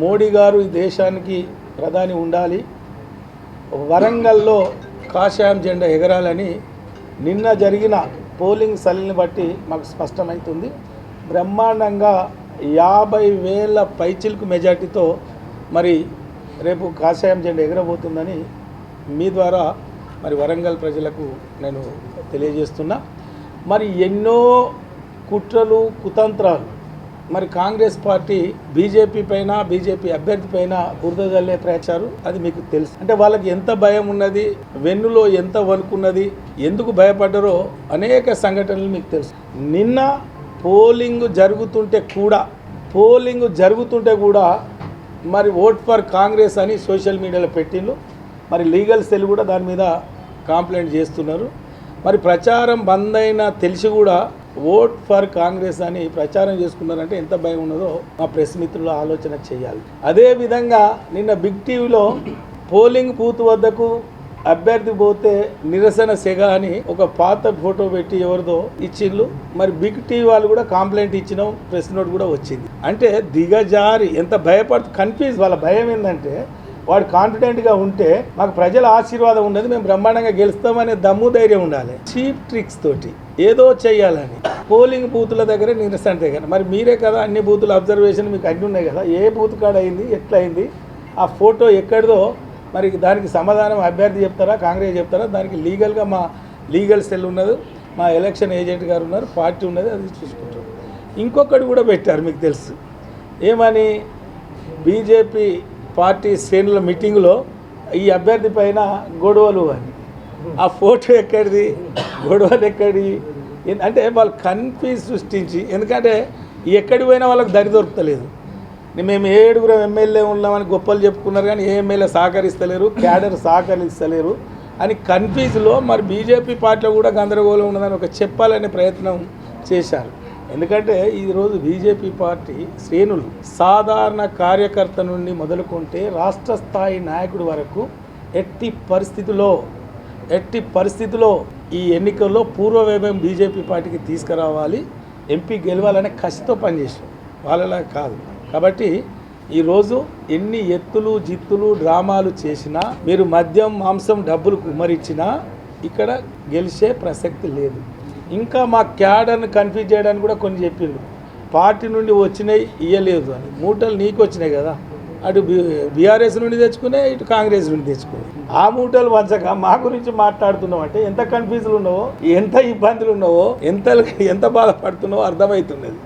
మోడీ గారు ఈ దేశానికి ప్రధాని ఉండాలి, వరంగల్లో కాషాయం జెండా ఎగరాలని నిన్న జరిగిన పోలింగ్ సరళిని బట్టి మాకు స్పష్టమవుతుంది. బ్రహ్మాండంగా 50,000 పైచిలకు మెజార్టీతో మరి రేపు కాషాయం జెండా ఎగరబోతుందని మీ ద్వారా మరి వరంగల్ ప్రజలకు నేను తెలియజేస్తున్నా. మరి ఎన్నో కుట్రలు కుతంత్రాలు మరి కాంగ్రెస్ పార్టీ బీజేపీ పైన, బీజేపీ అభ్యర్థి పైన బురద జల్లే ప్రచారు. అది మీకు తెలుసు. అంటే వాళ్ళకి ఎంత భయం ఉన్నది, వెన్నులో ఎంత వణుకున్నది, ఎందుకు భయపడ్డారో అనేక సంఘటనలు మీకు తెలుసు. నిన్న పోలింగ్ జరుగుతుంటే కూడా మరి ఓట్ ఫర్ కాంగ్రెస్ అని సోషల్ మీడియాలో పెట్టిండ్రు. మరి లీగల్ సెల్ కూడా దాని మీద కంప్లైంట్ చేస్తున్నారు. మరి ప్రచారం బంద్ అయినా తెలిసి కూడా ఓట్ ఫర్ కాంగ్రెస్ అని ప్రచారం చేసుకున్నారంటే ఎంత భయం ఉన్నదో మా ప్రెస్ మిత్రులు ఆలోచన చేయాలి. అదేవిధంగా నిన్న బిగ్ టీవీలో పోలింగ్ బూత్ వద్దకు అభ్యర్థి పోతే నిరసన సెగ అని ఒక పాత ఫోటో పెట్టి ఎవరిదో ఇచ్చిళ్ళు. మరి బిగ్ టీవీ వాళ్ళు కూడా కంప్లైంట్ ఇచ్చినాం, ప్రెస్ నోట్ కూడా వచ్చింది. అంటే దిగజారి ఎంత కన్ఫ్యూజ్. వాళ్ళ భయం ఏంటంటే వాడు కాన్ఫిడెంట్గా ఉంటే మాకు ప్రజల ఆశీర్వాదం ఉండదు, మేము బ్రహ్మాండంగా గెలుస్తామనే దమ్ము ధైర్యం ఉండాలి. చీప్ ట్రిక్స్ తోటి ఏదో చేయాలని పోలింగ్ బూతుల దగ్గర నిరసన దగ్గర మరి మీరే కదా అన్ని బూతుల అబ్జర్వేషన్ మీకు అన్నీ ఉన్నాయి కదా, ఏ బూత్ కాడ అయింది, ఎట్లా అయింది, ఆ ఫోటో ఎక్కడిదో మరి దానికి సమాధానం అభ్యర్థి చెప్తారా, కాంగ్రెస్ చెప్తారా? దానికి లీగల్గా మా లీగల్ సెల్ ఉన్నది, మా ఎలక్షన్ ఏజెంట్ గారు ఉన్నారు, పార్టీ ఉన్నది, అది చూసుకుంటారు. ఇంకొకటి కూడా పెట్టారు మీకు తెలుసు ఏమని, బీజేపీ పార్టీ శ్రేణుల మీటింగ్లో ఈ అభ్యర్థి పైన గొడవలు అని. ఆ ఫోటో ఎక్కడిది, గొడవలు ఎక్కడి అంటే వాళ్ళు కన్ఫ్యూజ్ సృష్టించి, ఎందుకంటే ఎక్కడి పోయినా వాళ్ళకి దరి దొరుకుతలేదు. మేము 7 ఎమ్మెల్యే ఉన్నామని గొప్పలు చెప్పుకున్నారు కానీ ఏ ఎమ్మెల్యే సహకరిస్తలేరు, క్యాడర్ సహకరిస్తలేరు అని కన్ఫ్యూజ్లో మరి బీజేపీ పార్టీలో కూడా గందరగోళం ఉన్నదని ఒక చెప్పాలనే ప్రయత్నం చేశారు. ఎందుకంటే ఈరోజు బీజేపీ పార్టీ శ్రేణులు సాధారణ కార్యకర్త నుండి మొదలుకుంటే రాష్ట్ర స్థాయి నాయకుడి వరకు ఎట్టి పరిస్థితుల్లో ఈ ఎన్నికల్లో పూర్వవైభవం బీజేపీ పార్టీకి తీసుకురావాలి, ఎంపీ గెలవాలనే కసితో పనిచేసాం, వాళ్ళలా కాదు. కాబట్టి ఈరోజు ఎన్ని ఎత్తులు జిత్తులు డ్రామాలు చేసినా, మీరు మద్యం మాంసం డబ్బులు కుమ్మరిచ్చినా ఇక్కడ గెలిచే ప్రసక్తి లేదు. ఇంకా మా క్యాడర్ని కన్ఫ్యూజ్ చేయడానికి కూడా కొన్ని చెప్పిండ్రు. పార్టీ నుండి వచ్చినాయి ఇయ్యలేదు అని. మూటలు నీకు వచ్చినాయి కదా, అటు బీఆర్ఎస్ నుండి తెచ్చుకునే, ఇటు కాంగ్రెస్ నుండి తెచ్చుకునే. ఆ మూటలు వంచక మా గురించి మాట్లాడుతున్నావు అంటే ఎంత కన్ఫ్యూజన్లు ఉన్నావో, ఎంత ఇబ్బందులు ఉన్నావో, ఎంత బాధపడుతున్నావో అర్థమవుతున్నది.